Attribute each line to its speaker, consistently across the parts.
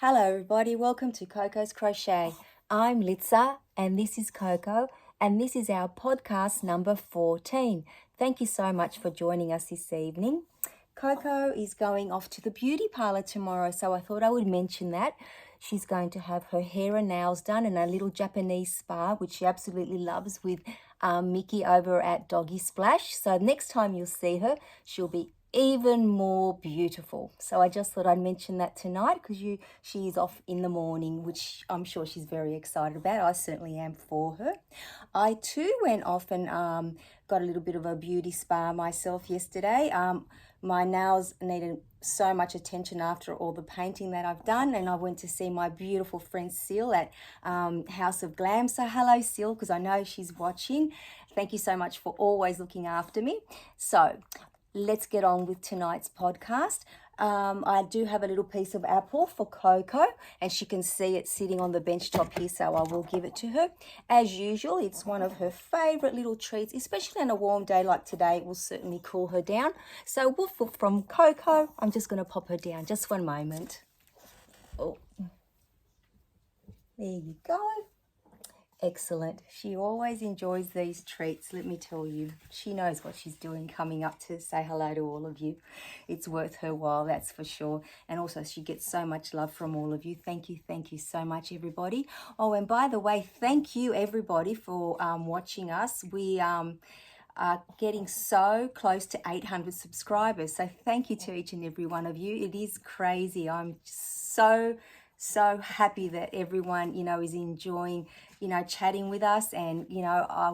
Speaker 1: Hello everybody, welcome to Coco's Crochet. I'm Litza and this is Coco and this is our podcast number 14. Thank you so much for joining us this evening. Coco is going off to the beauty parlour tomorrow, so I thought I would mention that. She's going to have her hair and nails done in a little Japanese spa, which she absolutely loves, with Mickey over at Doggy Splash. So next time you'll see her, she'll be even more beautiful. So I just thought I'd mention that tonight because she is off in the morning, which I'm sure she's very excited about. I certainly am for her. I too went off and got a little bit of a beauty spa myself yesterday. My nails needed so much attention after all the painting that I've done, and I went to see my beautiful friend Sil at House of Glam. So hello Sil, because I know she's watching. Thank you so much for always looking after me. So let's get on with tonight's podcast. I do have a little piece of apple for Coco, and she can see it sitting on the bench top here, so I will give it to her. As usual, it's one of her favourite little treats, especially on a warm day like today. It will certainly cool her down. So woof woof from Coco. I'm just going to pop her down. Just one moment. Oh, there you go. Excellent. She always enjoys these treats, let me tell you. She knows what she's doing, coming up to say hello to all of you. It's worth her while, that's for sure. And also she gets so much love from all of you. Thank you so much, everybody. Oh, and by the way, thank you, everybody, for watching us. We are getting so close to 800 subscribers. So thank you to each and every one of you. It is crazy. I'm so happy that everyone, is enjoying, chatting with us, and,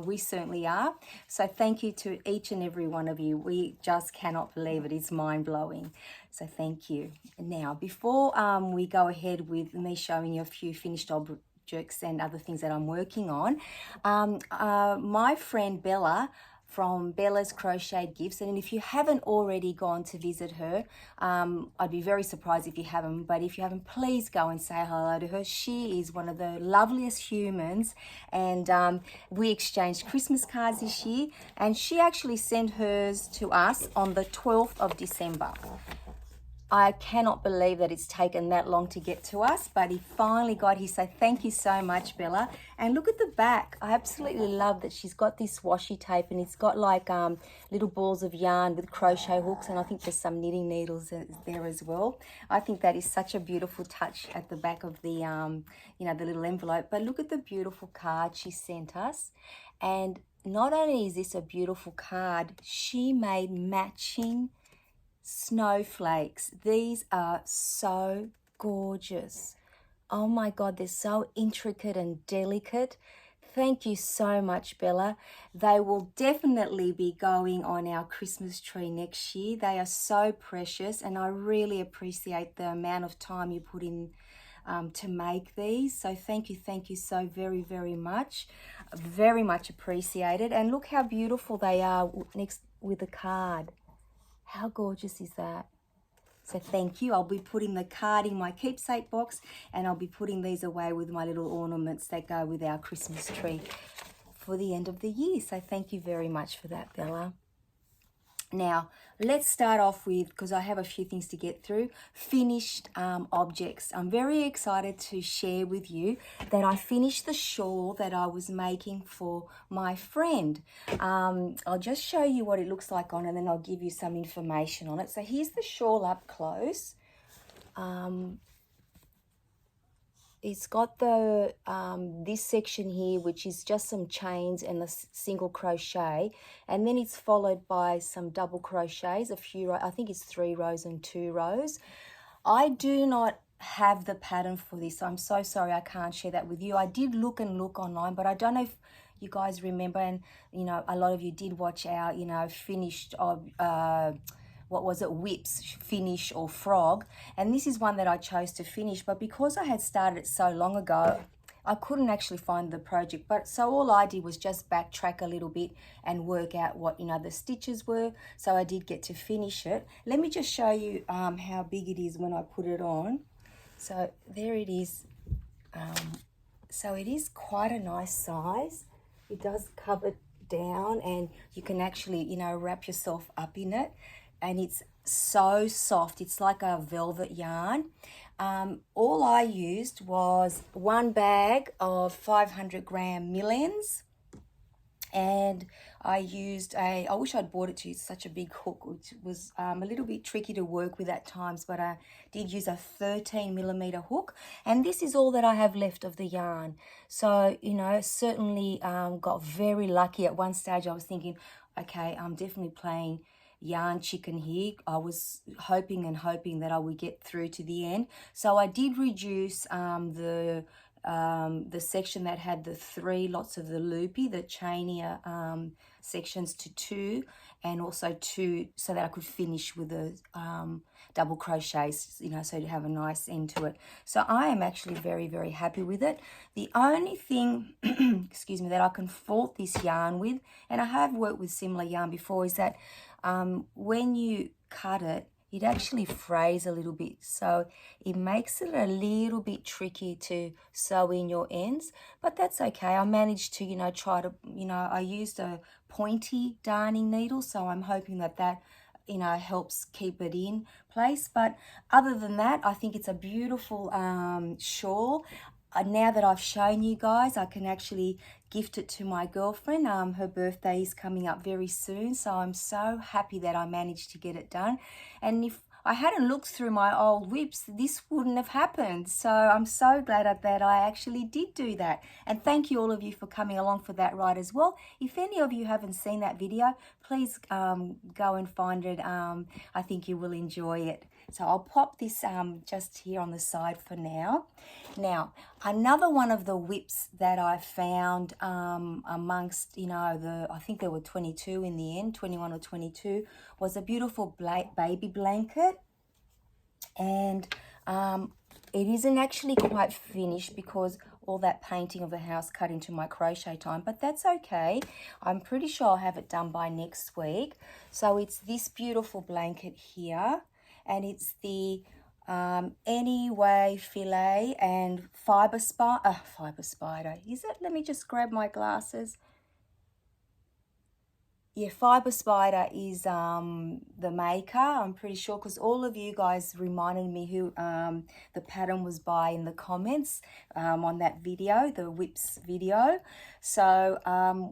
Speaker 1: we certainly are. So thank you to each and every one of you. We just cannot believe it. It's mind-blowing. So thank you. Now, before we go ahead with me showing you a few finished objects and other things that I'm working on, my friend Bella from Bella's Crochet Gifts, and if you haven't already gone to visit her, I'd be very surprised if you haven't, but if you haven't, please go and say hello to her. She is one of the loveliest humans, and we exchanged Christmas cards this year, and she actually sent hers to us on the 12th of December. I cannot believe that it's taken that long to get to us, but he finally got here. So thank you so much, Bella. And look at the back. I absolutely love that she's got this washi tape, and it's got like little balls of yarn with crochet hooks, and I think there's some knitting needles there as well. I think that is such a beautiful touch at the back of the, the little envelope. But look at the beautiful card she sent us. And not only is this a beautiful card, she made matching snowflakes. These are so gorgeous. Oh my God, they're so intricate and delicate. Thank you so much, Bella. They will definitely be going on our Christmas tree next year. They are so precious, and I really appreciate the amount of time you put in to make these. So thank you so very much. Very much appreciated. And look how beautiful they are next with the card. How gorgeous is that? So thank you. I'll be putting the card in my keepsake box, and I'll be putting these away with my little ornaments that go with our Christmas tree for the end of the year. So thank you very much for that, Bella. Now, let's start off with, because I have a few things to get through, finished objects. I'm very excited to share with you that I finished the shawl that I was making for my friend. I'll just show you what it looks like on, and then I'll give you some information on it. So here's the shawl up close. It's got the this section here, which is just some chains and a single crochet, and then it's followed by some double crochets, a few, I think it's 3 rows and 2 rows. I do not have the pattern for this, so I'm so sorry I can't share that with you. I did look online, but I don't know if you guys remember, and a lot of you did watch our finished what was it, whips finish or frog, and this is one that I chose to finish, but because I had started it so long ago, I couldn't actually find the project. But so all I did was just backtrack a little bit and work out what the stitches were, so I did get to finish it. Let me just show you how big it is when I put it on. So there it is. So it is quite a nice size. It does cover down, and you can actually wrap yourself up in it. and it's so soft. It's like a velvet yarn. All I used was one bag of 500-gram millions, and I used I wish I'd bought it to use such a big hook, which was a little bit tricky to work with at times, but I did use a 13mm hook, and this is all that I have left of the yarn. So, you know, certainly got very lucky. At one stage I was thinking, okay, I'm definitely playing yarn chicken here. I was hoping that I would get through to the end. So I did reduce the section that had the 3 lots of the loopy, the chainier sections, to 2, and also 2 so that I could finish with the double crochets, you know, so to have a nice end to it. So I am actually very, very happy with it. The only thing, excuse me, that I can fault this yarn with, and I have worked with similar yarn before, is that when you cut it, it actually frays a little bit, so it makes it a little bit tricky to sew in your ends, but that's okay. I managed to, you know, try to, you know, I used a pointy darning needle, so I'm hoping that that, you know, helps keep it in place. But other than that, I think it's a beautiful shawl. Now that I've shown you guys, I can actually gift it to my girlfriend. Her birthday is coming up very soon, so I'm so happy that I managed to get it done. And if I hadn't looked through my old whips, this wouldn't have happened. So I'm so glad that I actually did do that. And thank you all of you for coming along for that ride as well. If any of you haven't seen that video, please go and find it. I think you will enjoy it. So I'll pop this just here on the side for now. Now, another one of the whips that I found amongst, you know, I think there were 22 in the end, 21 or 22, was a beautiful baby blanket. And it isn't actually quite finished because all that painting of the house cut into my crochet time, but that's okay. I'm pretty sure I'll have it done by next week. So it's this beautiful blanket here, and it's the Anyway Filet and fiber spider. Is it? Let me just grab my glasses. Yeah, Fiber Spider is the maker, I'm pretty sure, because all of you guys reminded me who the pattern was by in the comments on that video, the whips video. So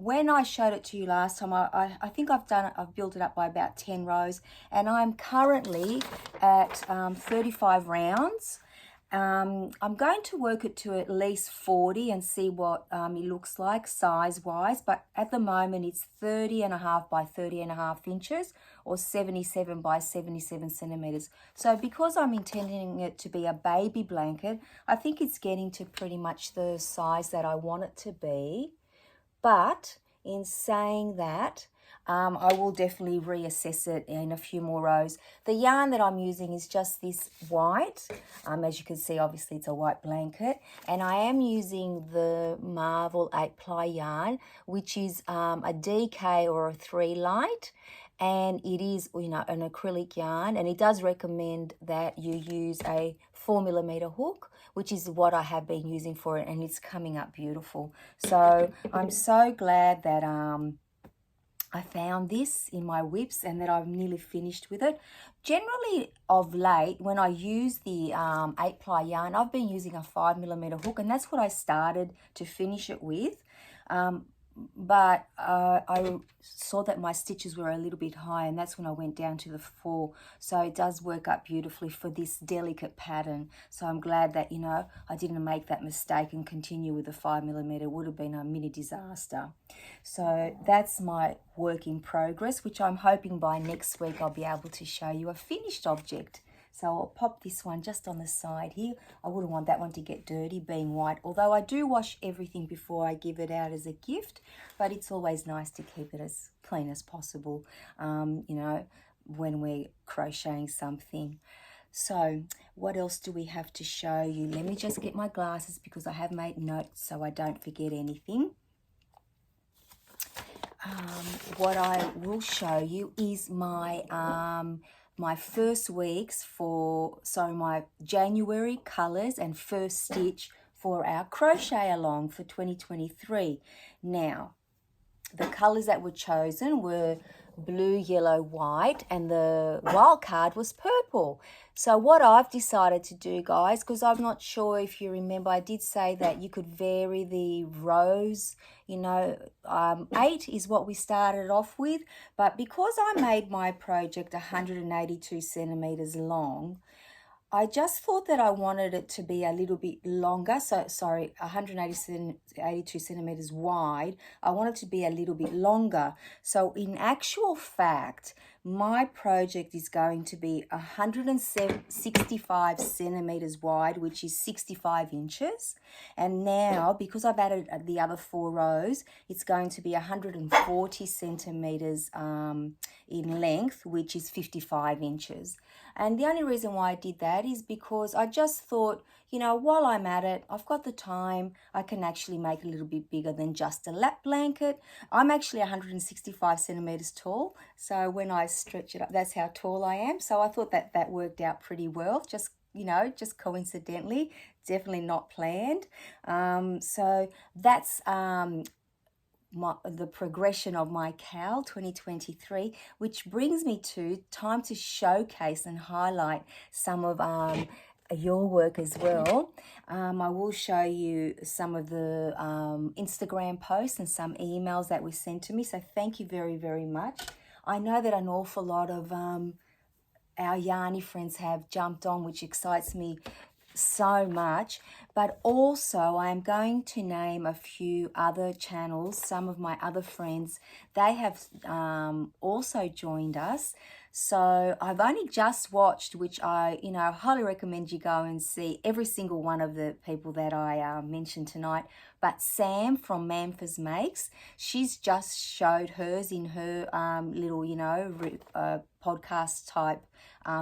Speaker 1: when I showed it to you last time, I think I've built it up by about 10 rows, and I'm currently at 35 rounds. I'm going to work it to at least 40 and see what it looks like size-wise, but at the moment it's 30.5 by 30.5 inches, or 77 by 77 centimeters. So because I'm intending it to be a baby blanket, I think it's getting to pretty much the size that I want it to be. But in saying that, I will definitely reassess it in a few more rows. The yarn that I'm using is just this white. As you can see, obviously it's a white blanket. And I am using the Marvel 8-ply yarn, which is a DK or a 3 light. And it is, you know, an acrylic yarn. And it does recommend that you use a 4mm hook, which is what I have been using for it. And it's coming up beautiful. So I'm so glad that I found this in my whips and that I've nearly finished with it. Generally, of late, when I use the 8-ply yarn, I've been using a 5mm hook, and that's what I started to finish it with. But I saw that my stitches were a little bit high, and that's when I went down to the 4. So it does work up beautifully for this delicate pattern. So I'm glad that, you know, I didn't make that mistake and continue with the 5mm. It would have been a mini disaster. So that's my work in progress, which I'm hoping by next week I'll be able to show you a finished object. So I'll pop this one just on the side here. I wouldn't want that one to get dirty being white, although I do wash everything before I give it out as a gift, but it's always nice to keep it as clean as possible, you know, when we're crocheting something. So what else do we have to show you? Let me just get my glasses because I have made notes so I don't forget anything. What I will show you is my my first weeks my January colours and first stitch for our crochet along for 2023. Now, the colours that were chosen were blue, yellow, white, and the wild card was purple. So what I've decided to do, guys, because I'm not sure if you remember, I did say that you could vary the rows. 8 is what we started off with, but because I made my project 182 centimeters long, I just thought that I wanted it to be a little bit longer. So, sorry, 182 centimeters wide. I want it to be a little bit longer. So, in actual fact, my project is going to be 165 centimeters wide, which is 65 inches. And now, because I've added the other 4 rows, it's going to be 140 centimeters in length, which is 55 inches. And the only reason why I did that is because I just thought, while I'm at it, I've got the time, I can actually make it a little bit bigger than just a lap blanket. I'm actually 165 centimeters tall, so when I stretch it up, that's how tall I am. So I thought that worked out pretty well, just coincidentally, definitely not planned. So that's the progression of my cowl 2023, which brings me to time to showcase and highlight some of your work as well. I will show you some of the Instagram posts and some emails that were sent to me, so thank you very, very much. I know that an awful lot of our yarny friends have jumped on, which excites me so much, but also I'm going to name a few other channels. Some of my other friends, they have also joined us. So I've only just watched, which I highly recommend you go and see every single one of the people that I mentioned tonight. But Sam from Manfas Makes, she's just showed hers in her little podcast type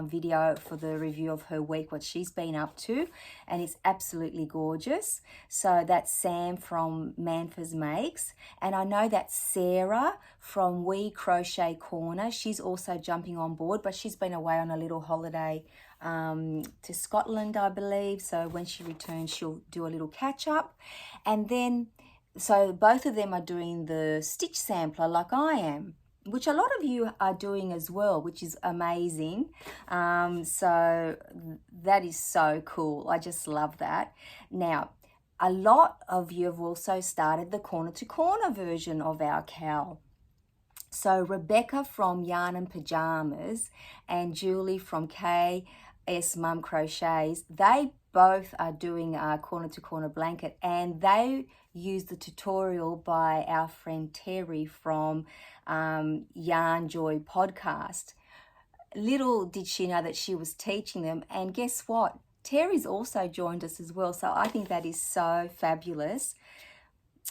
Speaker 1: video for the review of her week, what she's been up to, and it's absolutely gorgeous. So that's Sam from Manfas Makes, and I know that Sarah from Crochet Corner, she's also jumping on board, but she's been away on a little holiday to Scotland, I believe. So when she returns, she'll do a little catch up. And then, so both of them are doing the stitch sampler like I am, which a lot of you are doing as well, which is amazing. So that is so cool. I just love that. Now, a lot of you have also started the corner to corner version of our cowl. So Rebecca from Yarn and Pajamas and Julie from KS Mum Crochets, they both are doing a corner to corner blanket, and they use the tutorial by our friend Terry from Yarn Joy podcast. Little did she know that she was teaching them, and guess what? Terry's also joined us as well, so I think that is so fabulous.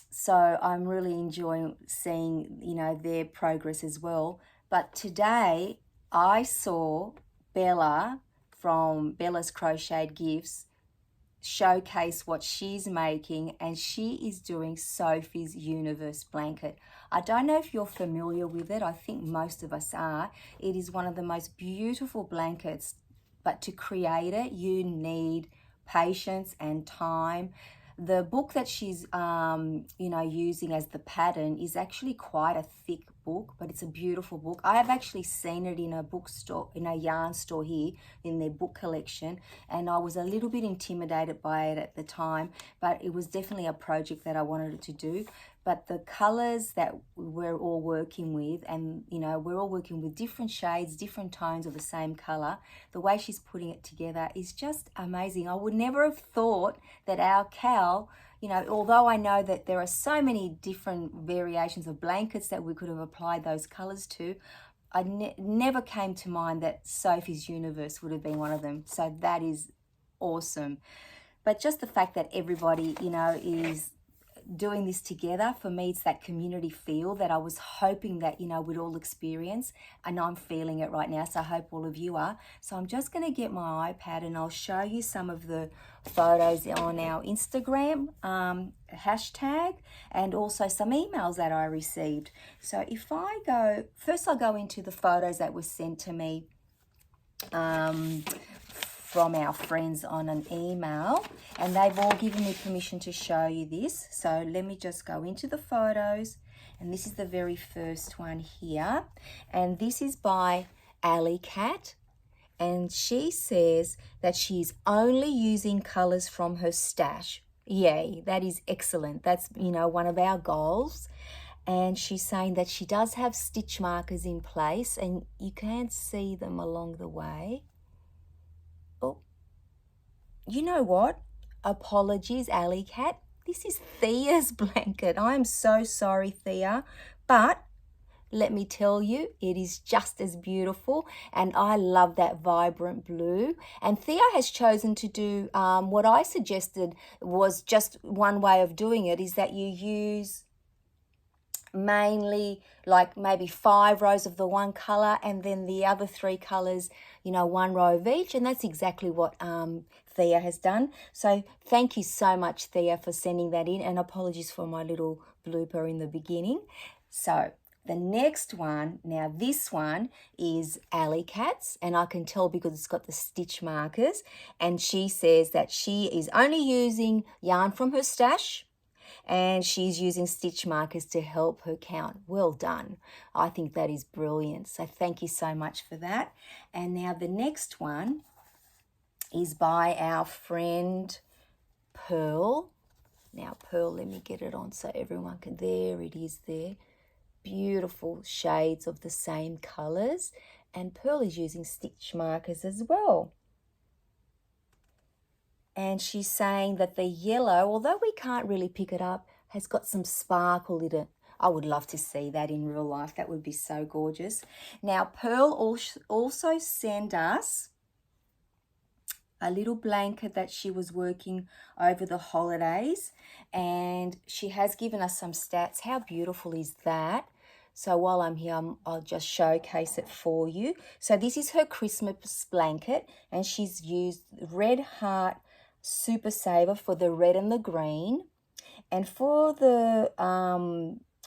Speaker 1: So I'm really enjoying seeing, their progress as well. But today I saw Bella from Bella's Crocheted Gifts showcase what she's making, and she is doing Sophie's Universe blanket. I don't know if you're familiar with it. I think most of us are. It is one of the most beautiful blankets, but to create it, you need patience and time. The book that she's, using as the pattern is actually quite a thick book, but it's a beautiful book. I have actually seen it in a bookstore, in a yarn store here, in their book collection, and I was a little bit intimidated by it at the time, but it was definitely a project that I wanted to do. But the colors that we're all working with, and we're all working with different shades, different tones of the same color, the way she's putting it together is just amazing. I would never have thought that our cowl, although I know that there are so many different variations of blankets that we could have applied those colors to, I never came to mind that Sophie's Universe would have been one of them. So that is awesome. But just the fact that everybody, is doing this together, for me, it's that community feel that I was hoping that, we'd all experience, and I'm feeling it right now, so I hope all of you are. So I'm just going to get my iPad and I'll show you some of the photos on our Instagram hashtag, and also some emails that I received. So if I go, first I'll go into the photos that were sent to me from our friends on an email, and they've all given me permission to show you this. So let me just go into the photos, And this is the very first one here. And this is by Alley Cat. And she says that she's only using colors from her stash. Yay, that is excellent. That's, one of our goals. And she's saying that she does have stitch markers in place, and you can see them along the way. Oh, you know what? Apologies, Alley Cat. This is Thea's blanket. I am so sorry, Thea, but let me tell you, it is just as beautiful, and I love that vibrant blue. And Thea has chosen to do what I suggested was just one way of doing it, is that you use mainly like maybe 5 rows of the one color and then the other 3 colors, 1 row of each. And that's exactly what Thea has done. So thank you so much, Thea, for sending that in, and apologies for my little blooper in the beginning. So the next one, now this one is Alley Cat's, and I can tell because it's got the stitch markers, and she says that she is only using yarn from her stash, and she's using stitch markers to help her count. Well done. I think that is brilliant. So thank you so much for that. And now the next one is by our friend Pearl. Now Pearl, let me get it on so everyone can, there it is there. Beautiful shades of the same colors. And Pearl is using stitch markers as well. And she's saying that the yellow, although we can't really pick it up, has got some sparkle in it. I would love to see that in real life. That would be so gorgeous. Now, Pearl also sent us a little blanket that she was working over the holidays. And she has given us some stats. How beautiful is that? So while I'm here, I'll just showcase it for you. So this is her Christmas blanket, and she's used Red Heart Super Saver for the red and the green, and for the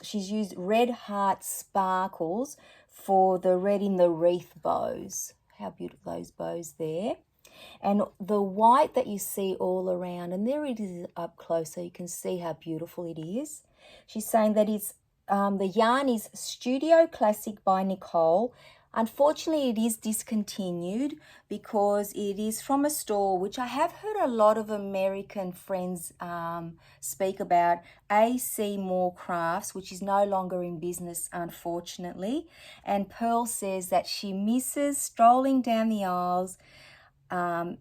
Speaker 1: she's used Red Heart Sparkles for the red in the wreath bows. How beautiful those bows there. And the white that you see all around, and there it is up close so you can see how beautiful it is. She's saying that it's the yarn is Studio Classic by Nicole. Unfortunately, it is discontinued because it is from a store which I have heard a lot of American friends speak about, AC Moore Crafts, which is no longer in business, unfortunately. And Pearl says that she misses strolling down the aisles at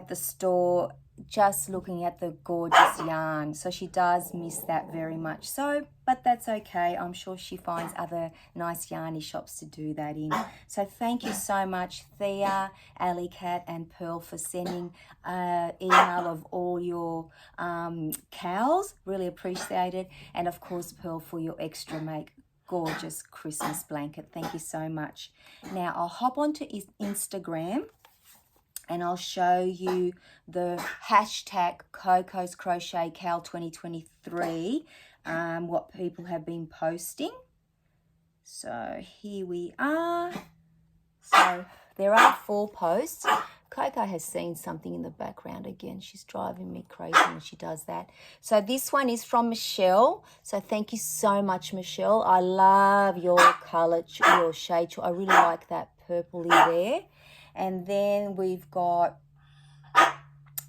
Speaker 1: the store, just looking at the gorgeous yarn. So she does miss that very much so, but that's okay. I'm sure she finds other nice yarny shops to do that in. So thank you so much, Thea, Alley Cat and Pearl, for sending email of all your cows. Really appreciate it. And of course, Pearl, for your extra make gorgeous Christmas blanket. Thank you so much. Now I'll hop onto Instagram and I'll show you the hashtag Coco's Crochet Cal 2023, what people have been posting. So here we are. So there are 4 posts. Coco has seen something in the background again. She's driving me crazy when she does that. So this one is from Michelle. So thank you so much, Michelle. I love your colour, your shade. I really like that purpley there. And then we've got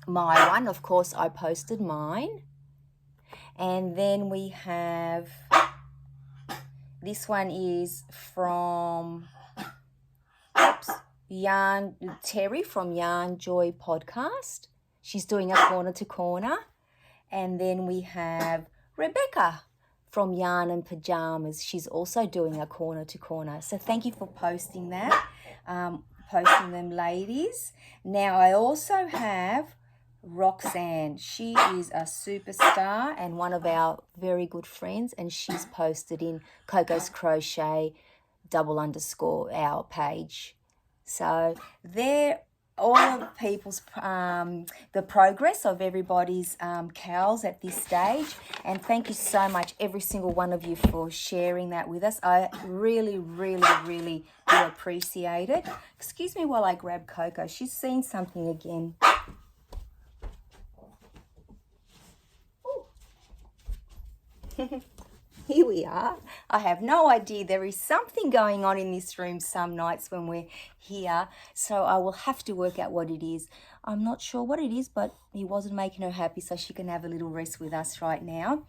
Speaker 1: my one. Of course, I posted mine. And then we have, this one is from, Terry from Yarn Joy Podcast. She's doing a corner to corner. And then we have Rebecca from Yarn and Pajamas. She's also doing a corner to corner. So thank you for posting that. Posting them, ladies. Now I also have Roxanne. She is a superstar and one of our very good friends, and she's posted in Coco's Crochet _ our page. So they're all of people's the progress of everybody's cows at this stage, and thank you so much, every single one of you, for sharing that with us. I really do appreciate it. Excuse me while I grab Coco. She's seen something again. here we are. I have no idea. There is something going on in this room some nights when we're here. So I will have to work out what it is. I'm not sure what it is, but he wasn't making her happy, so she can have a little rest with us right now.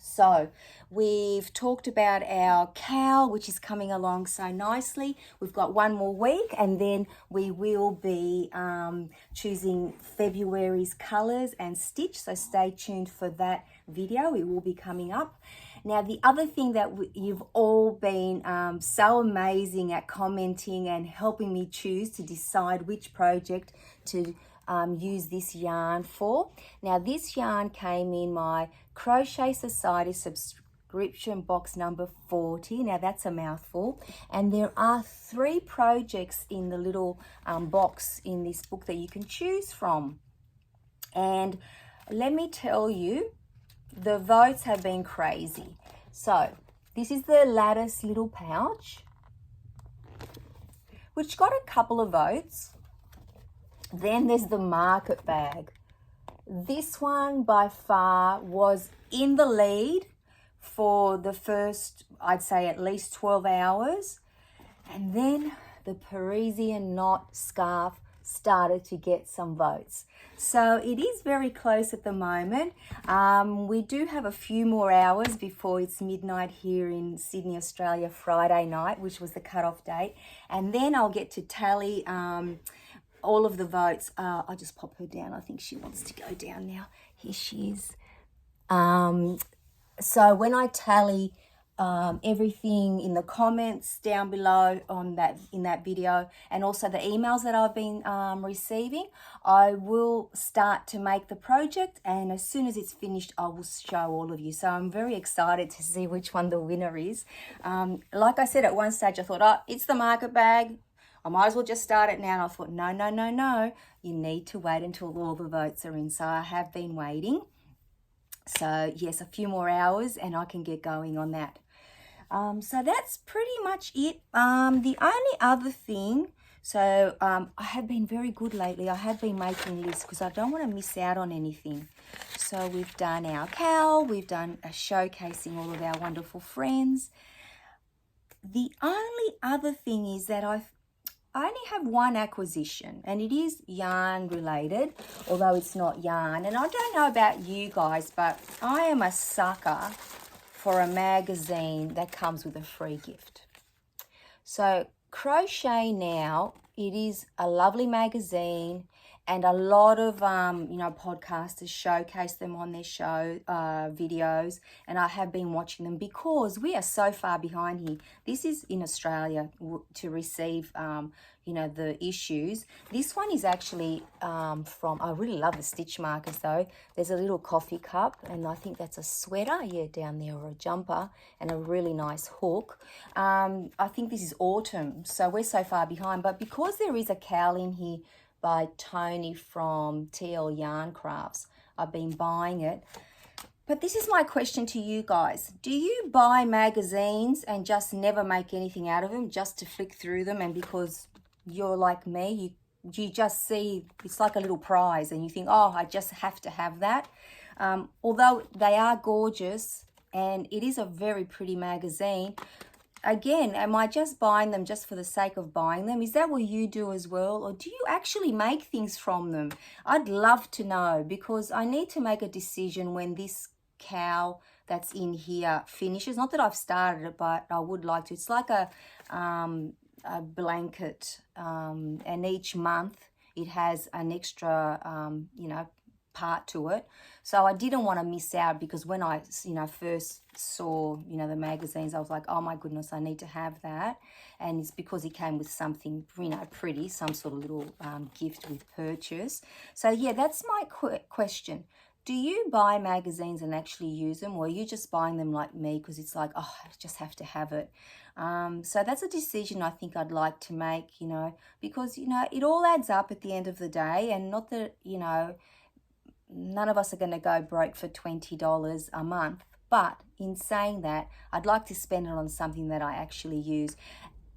Speaker 1: So we've talked about our cowl, which is coming along so nicely. We've got one more week and then we will be choosing February's colours and stitch. So stay tuned for that video. It will be coming up. Now, the other thing that you've all been so amazing at commenting and helping me choose to decide which project to use this yarn for. Now, this yarn came in my Crochet Society subscription box number 40. Now, that's a mouthful. And there are 3 projects in the little box in this book that you can choose from. And let me tell you, the votes have been crazy. So, this is the lattice little pouch, which got a couple of votes. Then there's the market bag. This one by far was in the lead for the first, I'd say at least 12 hours. And then the Parisian knot scarf started to get some votes. So it is very close at the moment. We do have a few more hours before it's midnight here in Sydney, Australia, Friday night, which was the cutoff date. And then I'll get to tally all of the votes. I'll just pop her down. I think she wants to go down now. Here she is. So when I tally everything in the comments down below in that video, and also the emails that I've been receiving, I will start to make the project, and as soon as it's finished I will show all of you. So I'm very excited to see which one the winner is. Like I said at one stage, I thought, oh, it's the market bag, I might as well just start it now. And I thought, no, you need to wait until all the votes are in. So I have been waiting. So yes, a few more hours and I can get going on that. So that's pretty much it. The only other thing, so I have been very good lately. I have been making lists because I don't want to miss out on anything. So we've done our cowl, we've done a showcasing all of our wonderful friends. The only other thing is that I only have one acquisition, and it is yarn related, although it's not yarn. And I don't know about you guys, but I am a sucker for a magazine that comes with a free gift. So Crochet Now, it is a lovely magazine, and a lot of podcasters showcase them on their show videos, and I have been watching them because we are so far behind here. This is in Australia to receive the issues. This one is actually from, I really love the stitch markers though. There's a little coffee cup, and I think that's a sweater, down there, or a jumper, and a really nice hook. I think this is autumn, so we're so far behind, but because there is a cowl in here by Tony from TL Yarn Crafts, I've been buying it. But this is my question to you guys. Do you buy magazines and just never make anything out of them, just to flick through them, and because you're like me, you just see it's like a little prize and you think, oh, I just have to have that? Although they are gorgeous and it is a very pretty magazine, again, am I just buying them just for the sake of buying them? Is that what you do as well? Or do you actually make things from them? I'd love to know, because I need to make a decision when this cowl that's in here finishes. Not that I've started it, but I would like to. It's like a blanket, and each month it has an extra, part to it. So I didn't want to miss out, because when I first saw the magazines, I was like, oh my goodness, I need to have that. And it's because it came with something pretty, some sort of little gift with purchase. So yeah, that's my question. Do you buy magazines and actually use them, or are you just buying them like me because it's like, oh, I just have to have it? So that's a decision I think I'd like to make, because it all adds up at the end of the day. And not that none of us are going to go broke for $20 a month. But in saying that, I'd like to spend it on something that I actually use.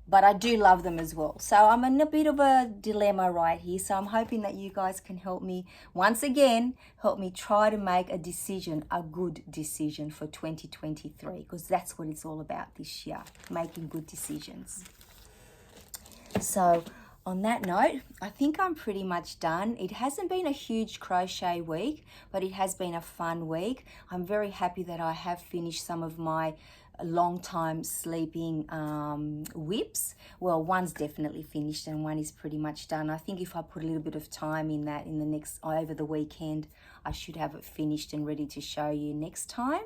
Speaker 1: but I do love them as well. So I'm in a bit of a dilemma right here. So I'm hoping that you guys can help me, once again, help me try to make a decision, a good decision for 2023, because that's what it's all about this year, making good decisions. So on that note, I think I'm pretty much done. It hasn't been a huge crochet week, but it has been a fun week. I'm very happy that I have finished some of my long time sleeping whips. Well, one's definitely finished and one is pretty much done. I think if I put a little bit of time in that in the next, over the weekend, I should have it finished and ready to show you next time.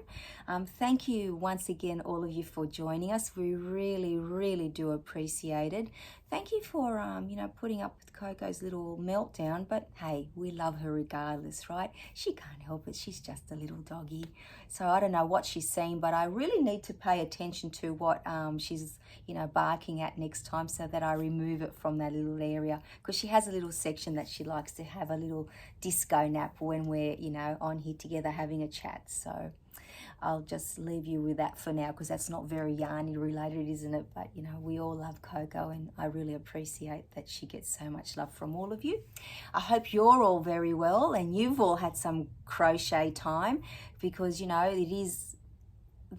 Speaker 1: Thank you once again, all of you, for joining us. We really, really do appreciate it. Thank you for, putting up with Coco's little meltdown, but hey, we love her regardless, right? She can't help it. She's just a little doggy. So I don't know what she's saying, but I really need to pay attention to what she's, barking at next time, so that I remove it from that little area, because she has a little section that she likes to have a little disco nap when we're, on here together having a chat. So I'll just leave you with that for now, because that's not very yarny related, isn't it? But, we all love Coco, and I really appreciate that she gets so much love from all of you. I hope you're all very well and you've all had some crochet time, because, it is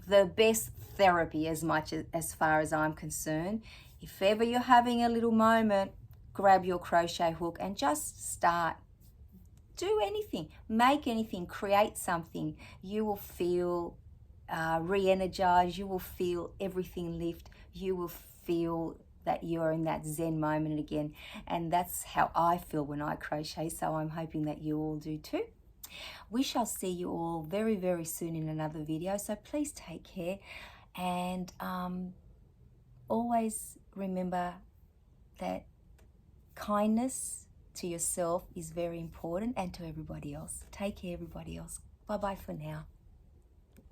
Speaker 1: the best therapy as far as I'm concerned. If ever you're having a little moment, grab your crochet hook and just start. Do anything, make anything, create something. You will feel re-energized. You will feel everything lift. You will feel that you're in that Zen moment again. And that's how I feel when I crochet. So I'm hoping that you all do too. We shall see you all very, very soon in another video. So please take care. And always remember that kindness to yourself is very important, and to everybody else. Take care, everybody else. Bye-bye for now.